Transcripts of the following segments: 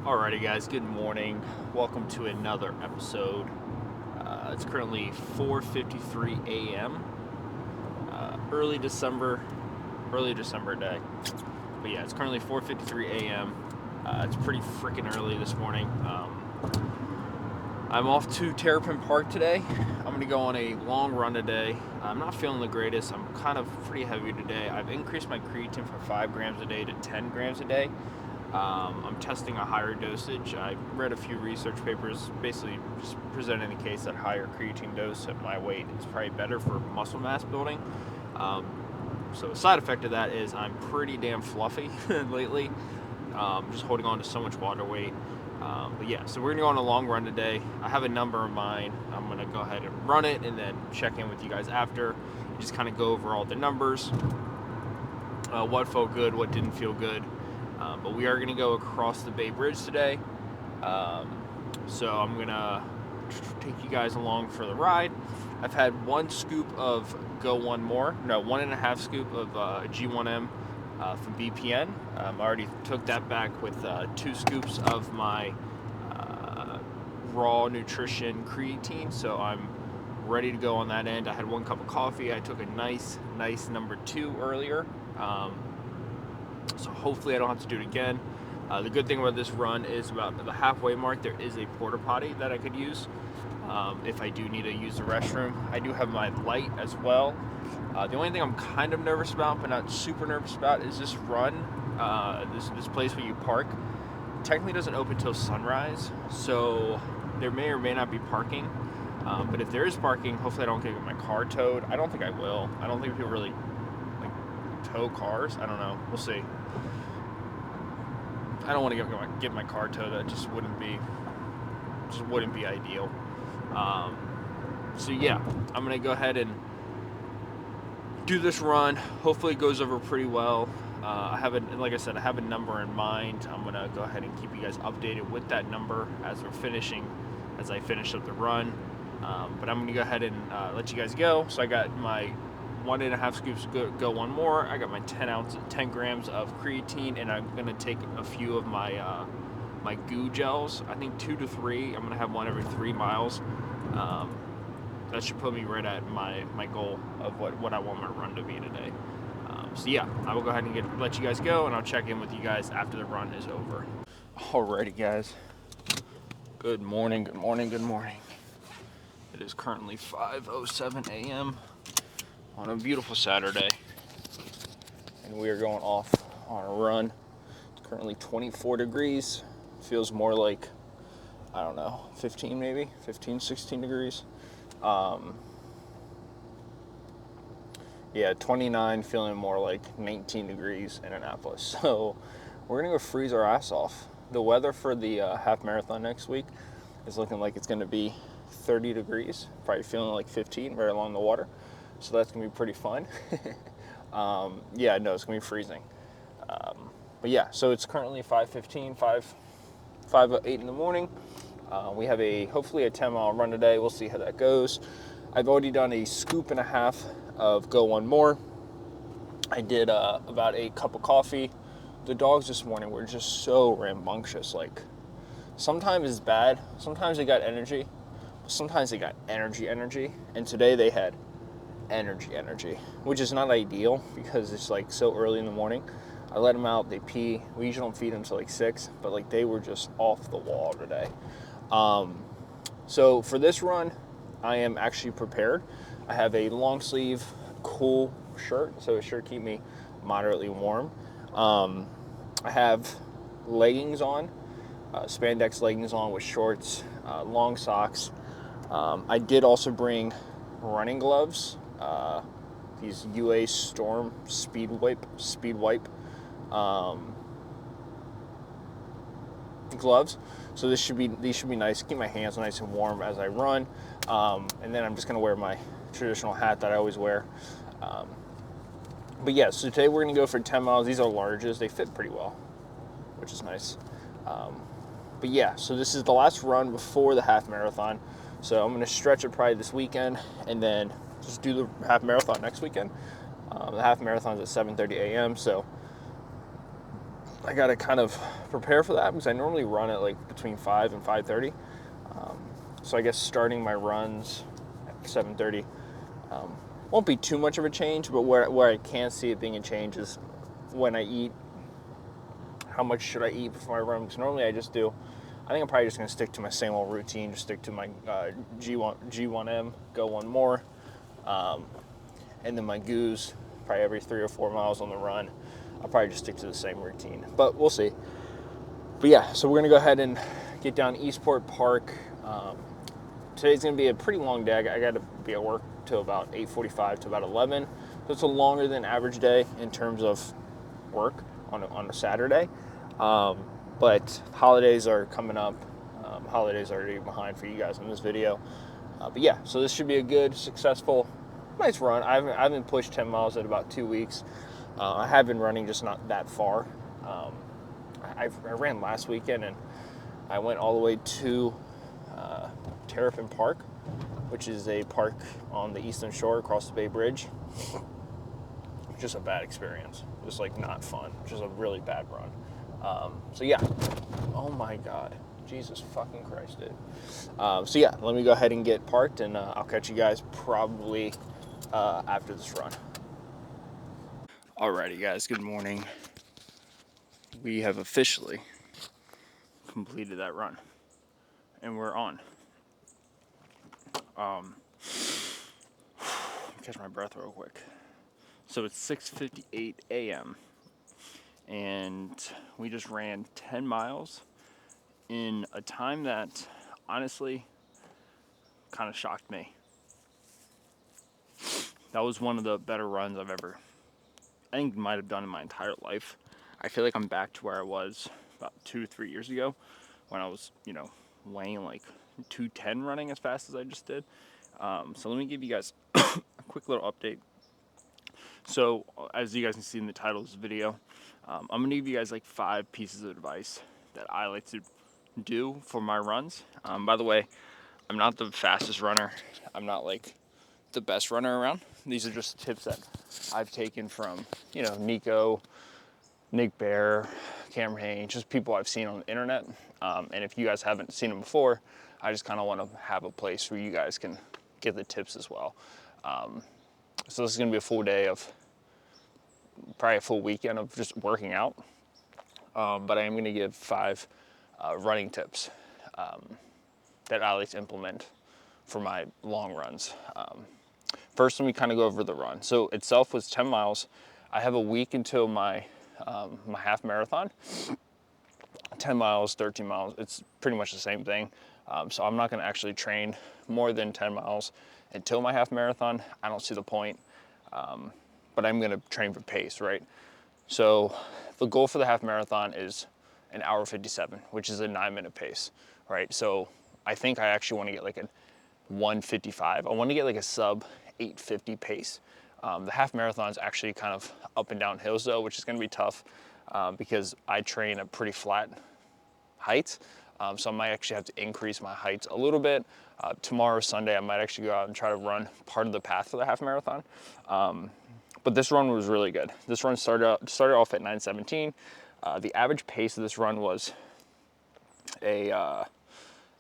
Alrighty, guys. Good morning. Welcome to another episode. It's currently 4:53 a.m. Early December day. But yeah, it's currently 4:53 a.m. It's pretty freaking early this morning. I'm off to Terrapin Park today. I'm gonna go on a long run today. I'm not feeling the greatest. I'm kind of pretty heavy today. I've increased my creatine from 5 grams a day to 10 grams a day. I'm testing a higher dosage. I read a few research papers basically just presenting the case that higher creatine dose at my weight is probably better for muscle mass building. Um, so a side effect of that is I'm pretty damn fluffy lately. Just holding on to so much water weight. But yeah, so we're gonna go on a long run today. I have a number in mind. I'm gonna go ahead and run it and then check in with you guys after. Just kind of go over all the numbers, what felt good, what didn't feel good. But we are going to go across the Bay Bridge today. So I'm going to take you guys along for the ride. I've had 1.5 scoop of G1M from BPN. I already took that back with 2 scoops of my raw nutrition creatine. So I'm ready to go on that end. I had 1 cup of coffee. I took a nice number 2 earlier. So hopefully I don't have to do it again. The good thing about this run is about the halfway mark, there is a porta potty that I could use if I do need to use the restroom. I do have my light as well. The only thing I'm kind of nervous about, but not super nervous about, is this run. This place where you park technically doesn't open till sunrise, so there may or may not be parking. But if there is parking, hopefully I don't get my car towed. I don't think I will. I don't think people really tow cars. I don't know. We'll see. I don't want to get my car towed. That just wouldn't be ideal. So yeah, I'm gonna go ahead and do this run. Hopefully it goes over pretty well. Like I said, I have a number in mind. I'm gonna go ahead and keep you guys updated with that number as I finish up the run. But I'm gonna go ahead and let you guys go. So I got my 1.5 scoops go one more. I got my 10 grams of creatine, and I'm gonna take a few of my my goo gels. I think 2 to 3. I'm gonna have one every 3 miles. That should put me right at my goal of what I want my run to be today. So yeah, I will go ahead and let you guys go, and I'll check in with you guys after the run is over. Alrighty, guys. Good morning. It is currently 5:07 a.m. on a beautiful Saturday, and we are going off on a run. It's currently 24 degrees. Feels more like, I don't know, 16 degrees. Yeah, 29, feeling more like 19 degrees in Annapolis. So we're gonna go freeze our ass off. The weather for the half marathon next week is looking like it's gonna be 30 degrees, probably feeling like 15 right along the water. So that's gonna be pretty fun. Yeah, no, it's gonna be freezing. But yeah, so it's currently 5:15, 5:08 in the morning. We have hopefully a 10-mile run today. We'll see how that goes. I've already done a scoop and a half of Go One More. I did about a cup of coffee. The dogs this morning were just so rambunctious. Like, sometimes it's bad. Sometimes they got energy. But sometimes they got energy. And today they had energy, which is not ideal because it's like so early in the morning. I let them out, they pee. We usually don't feed them until like 6, but like they were just off the wall today. So for this run, I am actually prepared. I have a long sleeve, cool shirt, so it should keep me moderately warm. I have leggings on, spandex leggings on with shorts, long socks. I did also bring running gloves, these UA Storm Speed Wipe gloves. So these should be nice. Keep my hands nice and warm as I run. And then I'm just gonna wear my traditional hat that I always wear. But yeah, so today we're gonna go for 10 miles. These are larges. They fit pretty well, which is nice. But yeah, so this is the last run before the half marathon. So I'm gonna stretch it probably this weekend, and then just do the half marathon next weekend. The half marathon is at 7:30 a.m. So I got to kind of prepare for that because I normally run at like between 5 and 5:30. So I guess starting my runs at 7:30 won't be too much of a change, but where I can see it being a change is when I eat. How much should I eat before I run? Because normally I think I'm probably just going to stick to my same old routine, just stick to my G1M, go one more, and then my goos, probably every 3 or 4 miles on the run. I'll probably just stick to the same routine, but we'll see. But yeah, so we're going to go ahead and get down Eastport Park. Today's going to be a pretty long day. I got to be at work till about 8:45 to about 11. So it's a longer than average day in terms of work on a Saturday. But holidays are coming up. Holidays are already behind for you guys in this video. But yeah, so this should be a good, successful, nice run. I haven't pushed 10 miles in about 2 weeks. I have been running, just not that far. I ran last weekend and I went all the way to Terrapin Park, which is a park on the Eastern Shore across the Bay Bridge. Just a bad experience. Just like not fun. Just a really bad run. So yeah. Oh my God. Jesus fucking Christ, dude. So yeah, let me go ahead and get parked and I'll catch you guys probably after this run. Alrighty guys, good morning. We have officially completed that run and we're on. Catch my breath real quick. So it's 6:58 a.m. and we just ran 10 miles in a time that honestly kind of shocked me. That was one of the better runs I think might have done in my entire life. I feel like I'm back to where I was about 2-3 years ago when I was, weighing like 210 running as fast as I just did. So let me give you guys a quick little update. So as you guys can see in the title of this video, I'm going to give you guys like 5 pieces of advice that I like to do for my runs. By the way, I'm not the fastest runner. I'm not like the best runner around. These are just tips that I've taken from, Nico, Nick Bear, Cameron Hanes, just people I've seen on the internet. And if you guys haven't seen them before, I just kind of want to have a place where you guys can get the tips as well. So this is going to be a full day of, probably a full weekend of just working out. But I am going to give 5 running tips that I like to implement for my long runs. First, let me kind of go over the run. So itself was 10 miles. I have a week until my half marathon. 10 miles, 13 miles, it's pretty much the same thing. So I'm not going to actually train more than 10 miles until my half marathon. I don't see the point, but I'm going to train for pace, right? So the goal for the half marathon is an hour 57, which is a 9-minute pace, right? So I think I actually want to get like a 1:55. I want to get like a sub 8:50 pace. The half marathon is actually kind of up and down hills though, which is going to be tough because I train at pretty flat heights. So I might actually have to increase my heights a little bit. Tomorrow, Sunday, I might actually go out and try to run part of the path for the half marathon. But this run was really good. This run started off at 9:17. The average pace of this run was a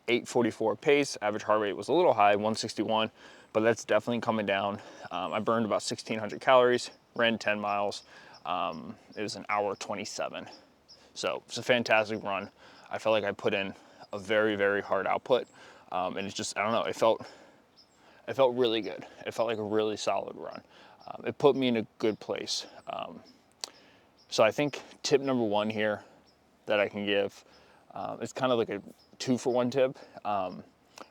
8:44 pace. Average heart rate was a little high, 161, but that's definitely coming down. I burned about 1,600 calories, ran 10 miles. It was an hour 27. So it's a fantastic run. I felt like I put in a very, very hard output. And it's just, I don't know, it felt really good. It felt like a really solid run. It put me in a good place. So I think tip number 1 here that I can give, it's kind of like a 2-for-1 tip.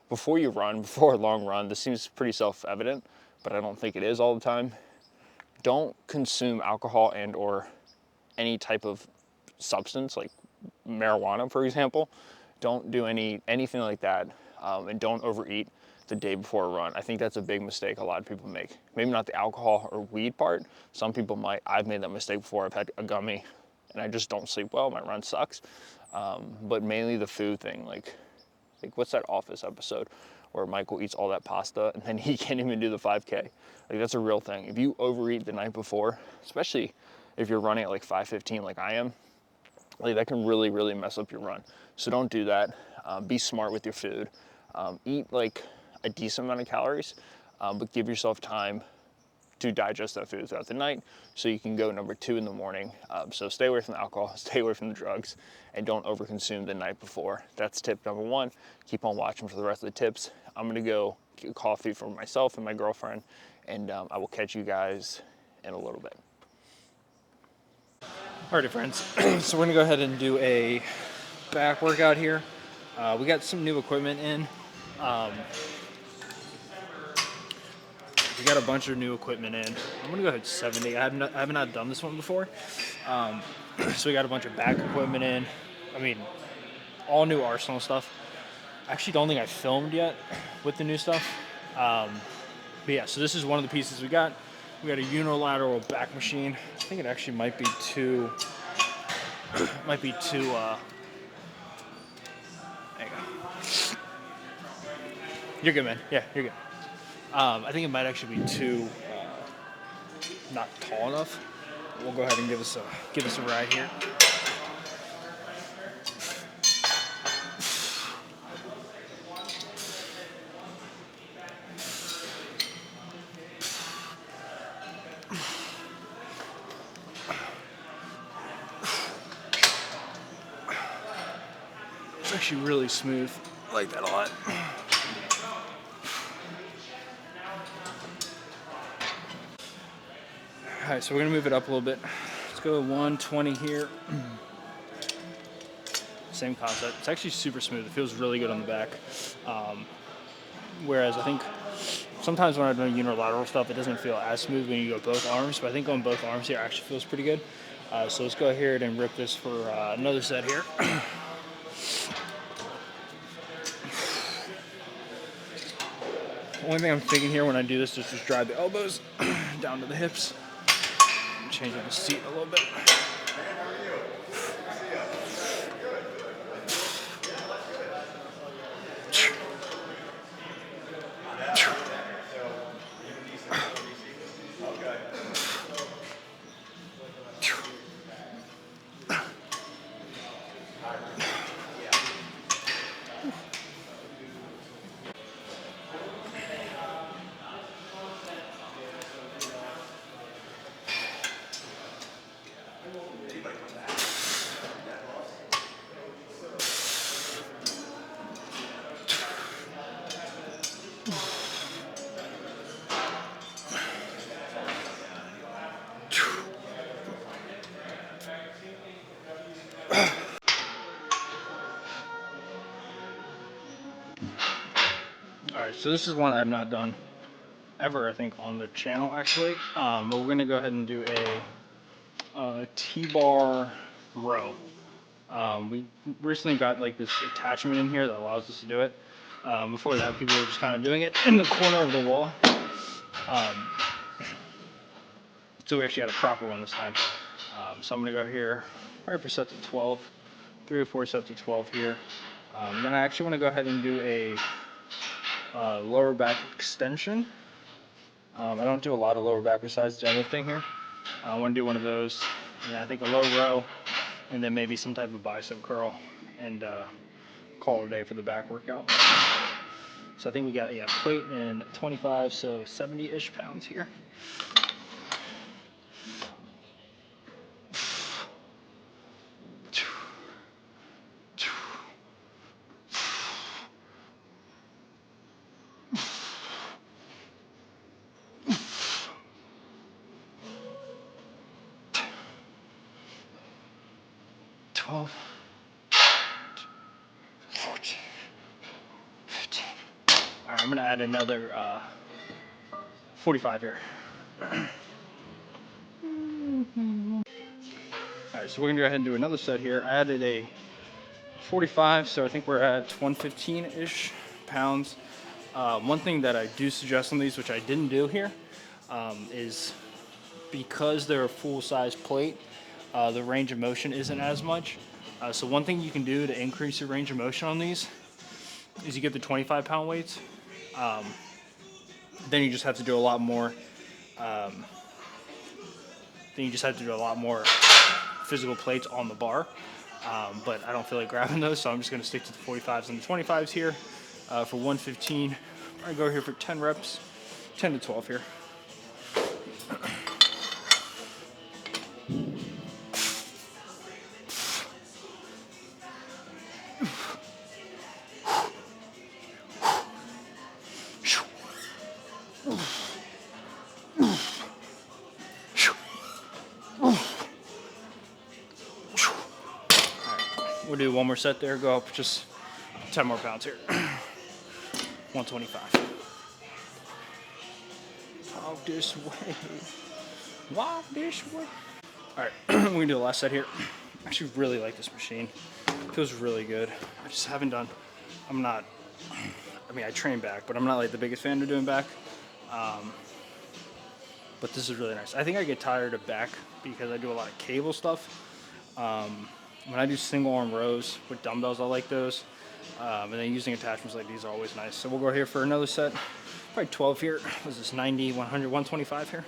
Before a long run, this seems pretty self-evident, but I don't think it is all the time. Don't consume alcohol and or any type of substance like marijuana, for example. Don't do anything like that, and don't overeat the day before a run. I think that's a big mistake a lot of people make. Maybe not the alcohol or weed part. Some people might. I've made that mistake before. I've had a gummy and I just don't sleep well. My run sucks. But mainly the food thing. Like what's that Office episode where Michael eats all that pasta and then he can't even do the 5K? Like that's a real thing. If you overeat the night before, especially if you're running at like 5:15 like I am, like that can really, really mess up your run. So don't do that. Be smart with your food. Eat like a decent amount of calories, but give yourself time to digest that food throughout the night so you can go number 2 in the morning. So stay away from the alcohol, stay away from the drugs, and don't overconsume the night before. That's tip number 1. Keep on watching for the rest of the tips. I'm gonna go get coffee for myself and my girlfriend, and I will catch you guys in a little bit. Alrighty, friends. So we're gonna go ahead and do a back workout here. We got some new equipment in. We got a bunch of new equipment in. I'm gonna go ahead 70. I have not done this one before. So we got a bunch of back equipment in. I mean, all new Arsenal stuff. I actually don't think I filmed yet with the new stuff. But yeah, so this is one of the pieces we got. We got a unilateral back machine. I think it actually might be two. There you go. You're good, man. Yeah, you're good. I think it might actually be too not tall enough. We'll go ahead and give us a ride here. It's actually really smooth. I like that a lot. Alright, so we're gonna move it up a little bit. Let's go 120 here. Same concept. It's actually super smooth. It feels really good on the back. Whereas I think sometimes when I'm doing unilateral stuff, it doesn't feel as smooth when you go both arms. But I think on both arms here actually feels pretty good. So let's go ahead and rip this for another set here. Only thing I'm thinking here when I do this is just drive the elbows down to the hips. Change up the seat a little bit. Alright, so this is one I've not done ever, I think, on the channel actually. But we're gonna go ahead and do a T-bar row. We recently got like this attachment in here that allows us to do it. Before that, people were just kind of doing it in the corner of the wall. So we actually had a proper one this time. So I'm gonna go here, probably for sets of 12, 3 or 4 sets of 12 here. Then I actually want to go ahead and do a lower back extension. I don't do a lot of lower back besides deadlifting here. I want to do one of those. Yeah, I think a low row, and then maybe some type of bicep curl, and call it a day for the back workout. So I think we got plate and 25, so 70-ish pounds here. All right, I'm gonna add another 45 here. All right, so we're gonna go ahead and do another set here. I added a 45, so I think we're at 115-ish pounds. One thing that I do suggest on these, which I didn't do here, is because they're a full-size plate, the range of motion isn't as much. So one thing you can do to increase your range of motion on these is you get the 25-pound weights. Then you just have to do a lot more. Physical plates on the bar. but I don't feel like grabbing those, so I'm just going to stick to the 45s and the 25s here for 115. I go here for 10 reps, 10 to 12 here. We'll do one more set there, go up just 10 more pounds here. 125. Walk this way. Walk this way. All right, we're gonna do the last set here. I actually really like this machine. It feels really good. I just haven't done, I mean, I train back, but I'm not like the biggest fan of doing back. But this is really nice. I think I get tired of back because I do a lot of cable stuff. When I do single arm rows with dumbbells, I like those. And then using attachments like these are always nice. So we'll go here for another set. Probably 12 here. What is this, 90, 100, 125 here?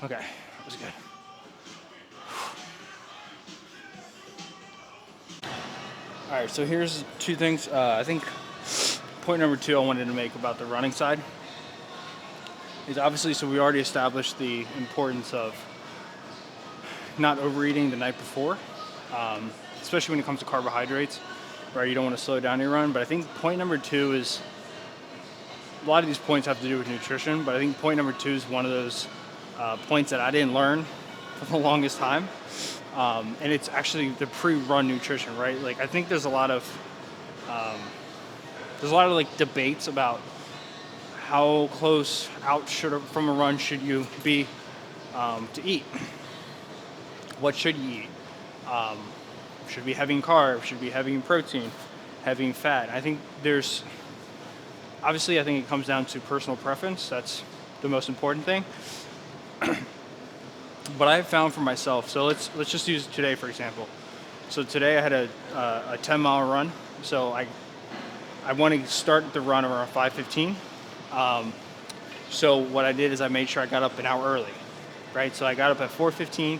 Okay, that was good. All right, so here's two things. I think point number 2 I wanted to make about the running side is obviously, so we already established the importance of not overeating the night before, especially when it comes to carbohydrates, right? You don't want to slow down your run. But I think point number 2 is, a lot of these points have to do with nutrition, but I think point number 2 is one of those points that I didn't learn for the longest time. And it's actually the pre-run nutrition, right? Like, I think there's a lot of like debates about how close out from a run should you be to eat. What should you eat? Should be having carbs, should be having protein, having fat. I think obviously I think it comes down to personal preference. That's the most important thing. But I've found for myself, so let's just use today for example. So today I had a 10-mile run. So I want to start the run around 5:15. So what I did is I made sure I got up an hour early, right? So I got up at 4:15.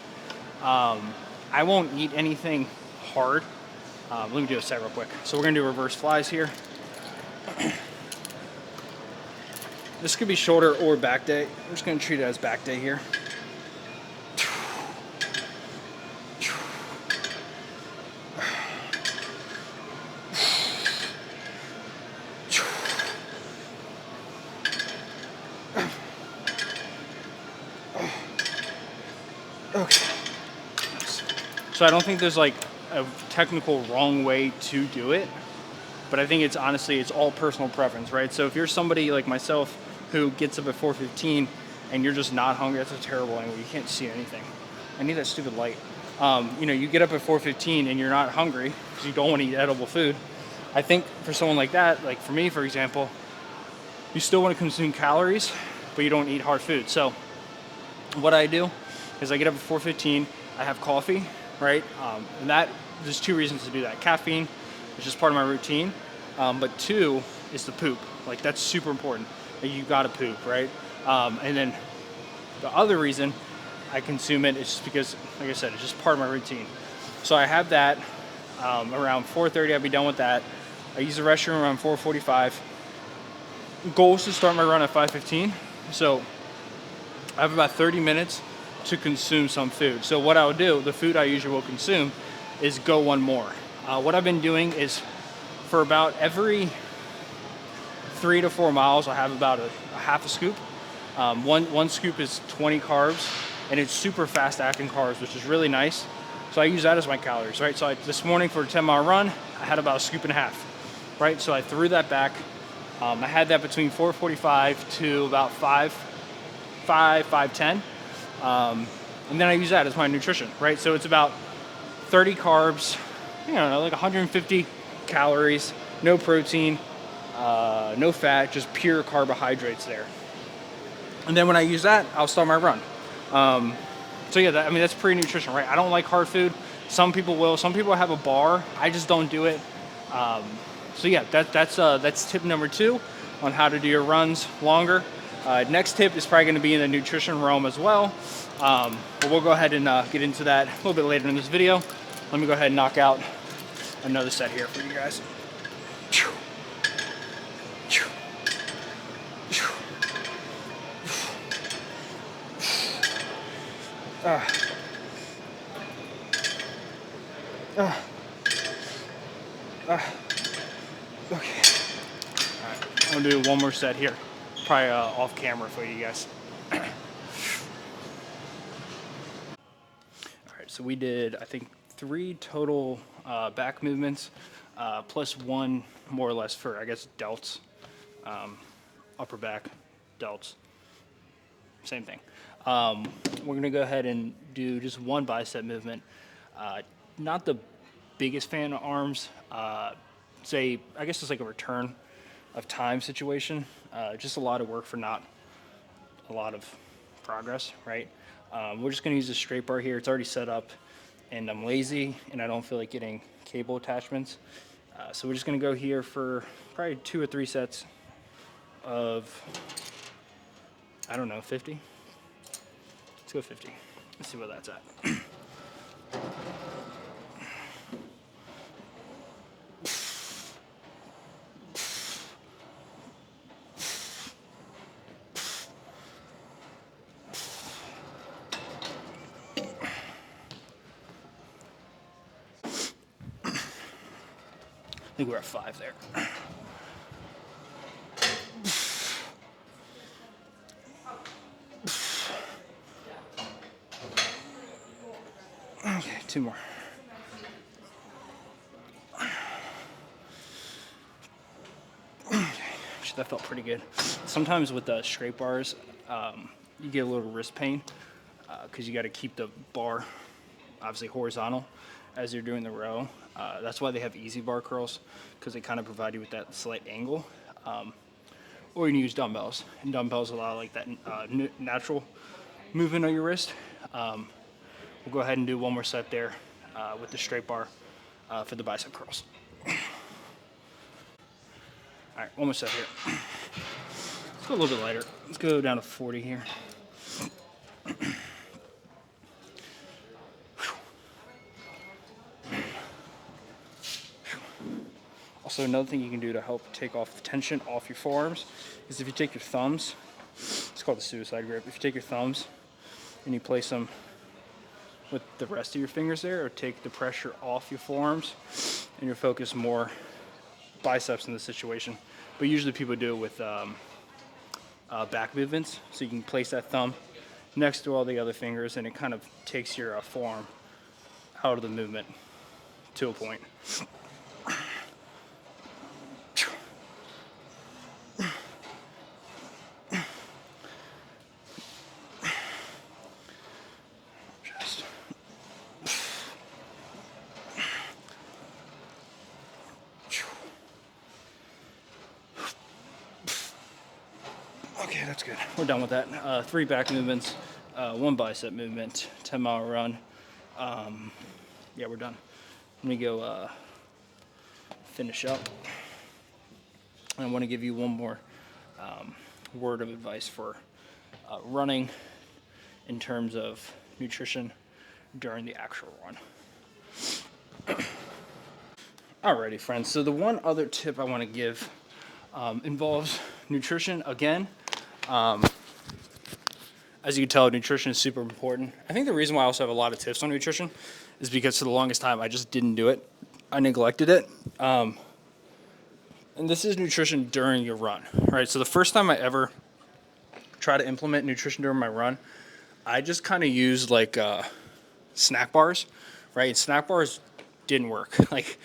I won't eat anything hard. Let me do a set real quick. So we're gonna do reverse flies here. This could be shoulder or back day. I'm just gonna treat it as back day here. Okay. So I don't think there's like a technical wrong way to do it, but I think it's all personal preference, right? So if you're somebody like myself who gets up at 4:15 and you're just not hungry, that's a terrible angle. You can't see anything. I need that stupid light. You get up at 4:15 and you're not hungry because you don't want to eat edible food. I think for someone like that, like for me, for example, you still want to consume calories, but you don't eat hard food. So what I do is I get up at 4:15, I have coffee, right? And there's 2 reasons to do that. Caffeine is just part of my routine, but 2 is the poop. Like, that's super important. Like, you gotta poop, right? And then the other reason I consume it is just because, like I said, it's just part of my routine. So I have that around 4:30. I'll be done with that. I use the restroom around 4:45. Goal is to start my run at 5:15. So I have about 30 minutes to consume some food. So what I would do, the food I usually will consume, is go one more. What I've been doing is for about every 3 to 4 miles, I have about a half a scoop. One scoop is 20 carbs, and it's super fast acting carbs, which is really nice. So I use that as my calories, right? So this morning for a 10-mile run, I had about a scoop and a half, right? So I threw that back. I had that between 4:45 to about 5:10. And then I use that as my nutrition, right? So it's about 30 carbs, like 150 calories, no protein, no fat, just pure carbohydrates there. And then when I use that, I'll start my run. So yeah, I mean, that's pre-nutrition, right? I don't like hard food. Some people will. Some people have a bar. I just don't do it. So yeah, that's tip number 2 on how to do your runs longer. Next tip is probably going to be in the nutrition realm as well. But we'll go ahead and get into that a little bit later in this video. Let me go ahead and knock out another set here for you guys. Okay. All right, I'm gonna do one more set here, probably off camera for you guys. All right, so we did, I think, 3 total back movements, plus 1 more or less for, I guess, delts, upper back, delts, same thing. We're gonna go ahead and do just 1 bicep movement. Not the biggest fan of arms. I guess it's like a return of time situation. Just a lot of work for not a lot of progress, right? We're just gonna use a straight bar here. It's already set up, and I'm lazy, and I don't feel like getting cable attachments. So we're just gonna go here for probably 2 or 3 sets of, I don't know, 50. Let's go 50. Let's see what that's at. I think we're at 5 there. Okay, 2 more. Okay, that felt pretty good. Sometimes with the straight bars, you get a little wrist pain because you got to keep the bar obviously horizontal as you're doing the row. That's why they have easy bar curls, because they kind of provide you with that slight angle. Or you can use dumbbells, and dumbbells allow like that natural movement of your wrist. We'll go ahead and do 1 more set there with the straight bar for the bicep curls. All right, 1 more set here. Let's go a little bit lighter. Let's go down to 40 here. Also, another thing you can do to help take off the tension off your forearms is if you take your thumbs, it's called the suicide grip. If you take your thumbs and you place them with the rest of your fingers there, or take the pressure off your forearms, and you're focused more biceps in this situation. But usually people do it with back movements, so you can place that thumb next to all the other fingers, and it kind of takes your forearm out of the movement to a point. Okay, that's good. We're done with that. 3 back movements, 1 bicep movement, 10-mile run. Yeah, we're done. Let me go finish up. I want to give you one more word of advice for running in terms of nutrition during the actual run. Alrighty, friends. So the one other tip I want to give involves nutrition again. As you can tell, nutrition is super important. I think the reason why I also have a lot of tips on nutrition is because for the longest time I just didn't do it. I neglected it. And this is nutrition during your run, right? So the first time I ever tried to implement nutrition during my run, I just kind of used like snack bars, right? Snack bars didn't work. Like,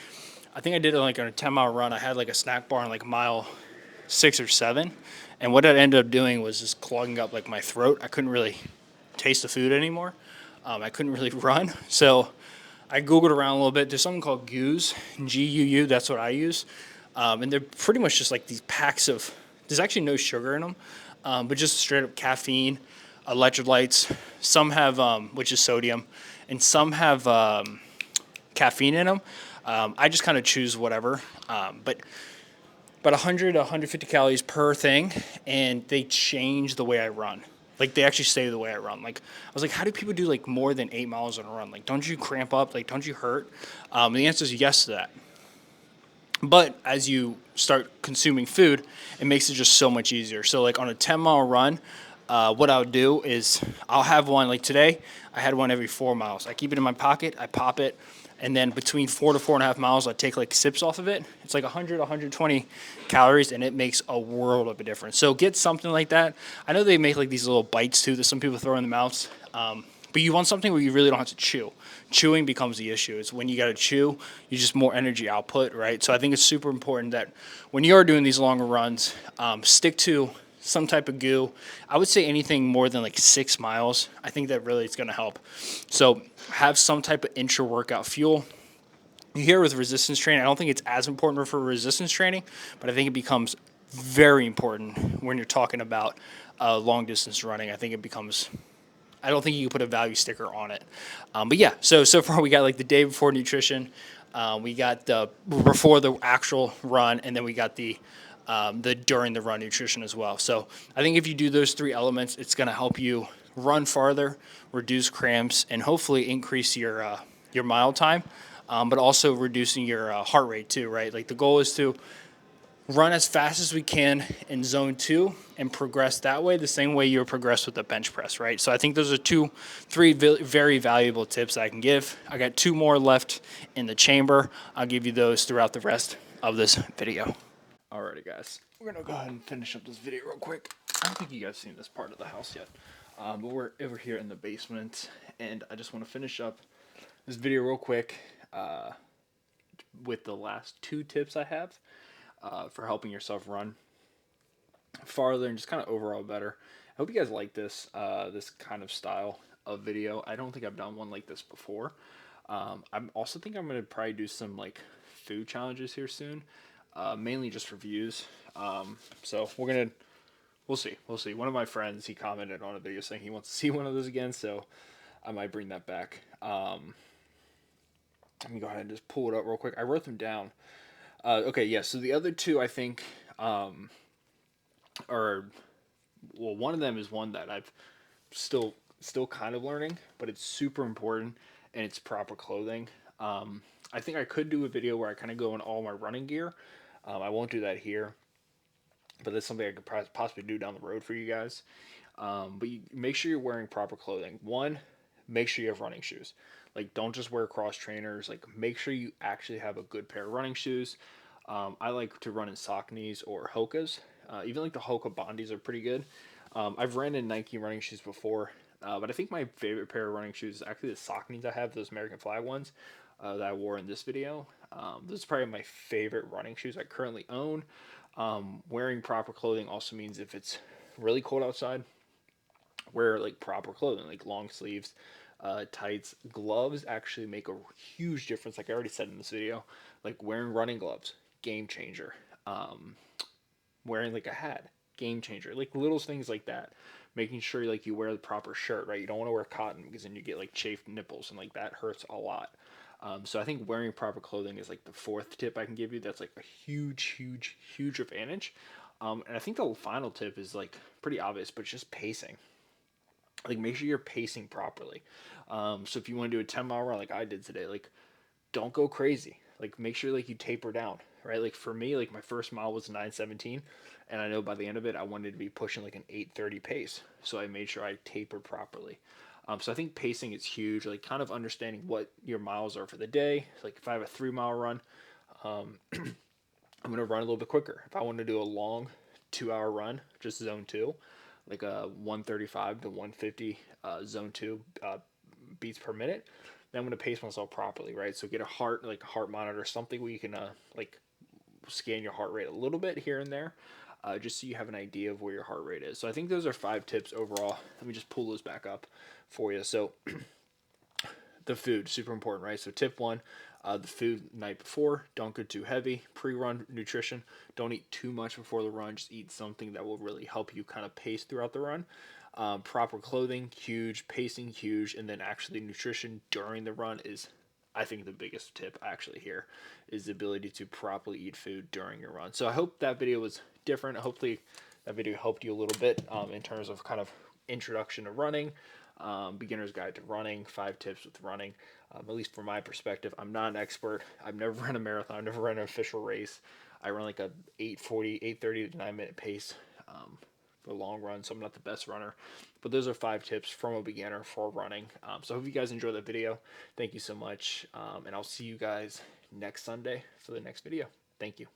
I think I did it like on a 10-mile run. I had like a snack bar on like mile 6 or 7. And what I ended up doing was just clogging up like my throat. I couldn't really taste the food anymore. I couldn't really run. So I Googled around a little bit. There's something called GUUs, G-U-U, that's what I use. And they're pretty much just like these packs of, there's actually no sugar in them. but just straight up caffeine, electrolytes. Some have, which is sodium, and some have caffeine in them. I just kind of choose whatever. But 100 to 150 calories per thing, and they change the way I run. Like they actually stay the way I run. Like I was like, how do people do like more than 8 miles in a run? Like, don't you cramp up? Like, don't you hurt? The answer is yes to that. But as you start consuming food, it makes it just so much easier. So like on a 10-mile run, what I would do is I'll have one like today. I had one every 4 miles. I keep it in my pocket. I pop it, and then between 4 to 4.5 miles, I take like sips off of it. It's like 100, 120 calories, and it makes a world of a difference. So get something like that. I know they make like these little bites too that some people throw in the mouths. But you want something where you really don't have to chew. Chewing becomes the issue. It's when you got to chew, you just more energy output, right? So I think it's super important that when you are doing these longer runs, stick to some type of goo. I would say anything more than like 6 miles. I think that really is going to help. So have some type of intra workout fuel. You hear with resistance training, I don't think it's as important for resistance training, but I think it becomes very important when you're talking about long distance running. I think it becomes I don't think you can put a value sticker on it. But yeah, so far we got like the day before nutrition, we got the before the actual run, and then we got the during the run nutrition as well. So I think if you do those three elements, it's going to help you run farther, reduce cramps, and hopefully increase your mile time, but also reducing your heart rate too, right? Like the goal is to run as fast as we can in zone 2 and progress that way the same way you progress with the bench press, right? So I think those are three very valuable tips I can give. I got 2 more left in the chamber. I'll give you those throughout the rest of this video. Alrighty guys, we're gonna go ahead and finish up this video real quick. I don't think you guys seen this part of the house yet, but we're over here in the basement, and I just want to finish up this video real quick with the last 2 tips I have for helping yourself run farther and just kind of overall better. I hope you guys like this this kind of style of video. I don't think I've done one like this before. I'm also think I'm gonna probably do some like food challenges here soon, mainly just for views. So we'll see. One of my friends, he commented on a video saying he wants to see one of those again, so I might bring that back. Let me go ahead and just pull it up real quick. I wrote them down. Okay, yeah, so the other 2 I think one of them is one that I've still kind of learning, but it's super important, and it's proper clothing. I think I could do a video where I kind of go in all my running gear. I won't do that here, but that's something I could possibly do down the road for you guys. But you make sure you're wearing proper clothing. One, make sure you have running shoes. Like, don't just wear cross trainers. Like, make sure you actually have a good pair of running shoes. I like to run in Sauconys or Hoka's. Even like the Hoka Bondis are pretty good. I've ran in Nike running shoes before, but I think my favorite pair of running shoes is actually the Sauconys I have, those American flag ones that I wore in this video. Those are probably my favorite running shoes I currently own. Wearing proper clothing also means if it's really cold outside, wear like proper clothing, like long sleeves, tights. Gloves actually make a huge difference, like I already said in this video. Like wearing running gloves, game changer. Wearing like a hat, game changer. Like little things like that. Making sure like you wear the proper shirt, right? You don't want to wear cotton because then you get like chafed nipples, and like that hurts a lot. So I think wearing proper clothing is like the 4th tip I can give you. That's like a huge advantage. And I think the final tip is like pretty obvious, but just pacing. Like make sure you're pacing properly. So if you want to do a 10-mile run like I did today, like don't go crazy. Like make sure like you taper down, right? Like for me, like my first mile was 9:17, and I know by the end of it I wanted to be pushing like an 8:30 pace. So I made sure I tapered properly. So I think pacing is huge. Like kind of understanding what your miles are for the day. Like if I have a 3-mile run, I'm gonna run a little bit quicker. If I want to do a long 2-hour run, just zone 2, like a 135 to 150 zone 2 beats per minute, then I'm gonna pace myself properly, right? So get a heart monitor, something where you can like scan your heart rate a little bit here and there, just so you have an idea of where your heart rate is. So I think those are 5 tips overall. Let me just pull those back up for you. So the food, super important, right? So tip one, the food night before, don't go too heavy. Pre-run nutrition, don't eat too much before the run. Just eat something that will really help you kind of pace throughout the run. Proper clothing, huge. Pacing, huge. And then actually nutrition during the run is, I think, the biggest tip actually here is the ability to properly eat food during your run. So I hope that video was different. Hopefully that video helped you a little bit in terms of kind of introduction to running, beginner's guide to running, 5 tips with running. At least from my perspective, I'm not an expert. I've never run a marathon. I've never run an official race. I run like a 8:40, 8:30 to 9-minute pace for a long run, so I'm not the best runner. But those are 5 tips from a beginner for running. So I hope you guys enjoyed that video. Thank you so much, and I'll see you guys next Sunday for the next video. Thank you.